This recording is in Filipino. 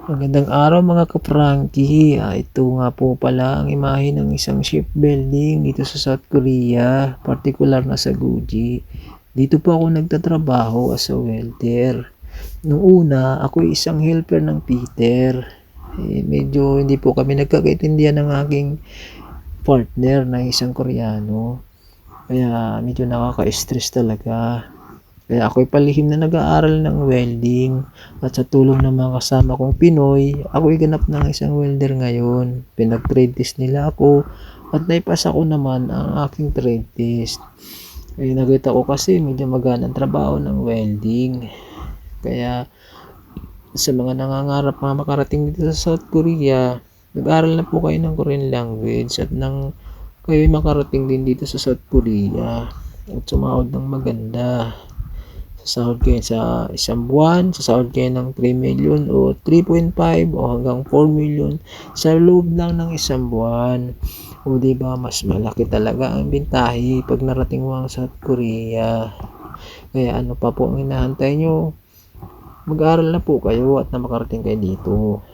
Magandang araw mga ka-Frankie. Ito nga po pala ang imahe ng isang shipbuilding dito sa South Korea, partikular na sa Guji. Dito po ako nagtatrabaho as a welder. Nung una, ako isang helper ng Peter. Medyo hindi po kami nagkakaintindihan ng aking partner na isang Koreano. Kaya medyo nakaka-stress talaga. Kaya ako'y palihim na nag-aaral ng welding at sa tulong ng mga kasama kong Pinoy, ako'y ganap ng isang welder ngayon. Pinag-trade test nila ako at naipasa ko naman ang aking trade test. Nakita ko kasi medyo magaan ang trabaho ng welding. Kaya sa mga nangangarap mga makarating dito sa South Korea, nag-aral na po kayo ng Korean language at nang kayo makarating din dito sa South Korea at sumahod ng maganda. Sasahod kayo sa isang buwan, sasahod kayo ng 3 million o 3.5 o hanggang 4 million sa loob lang ng isang buwan. O diba, mas malaki talaga ang bintahe pag narating mo ang South Korea. Kaya ano pa po ang hinahantay nyo? Mag-aaral na po kayo at na makarating kayo dito.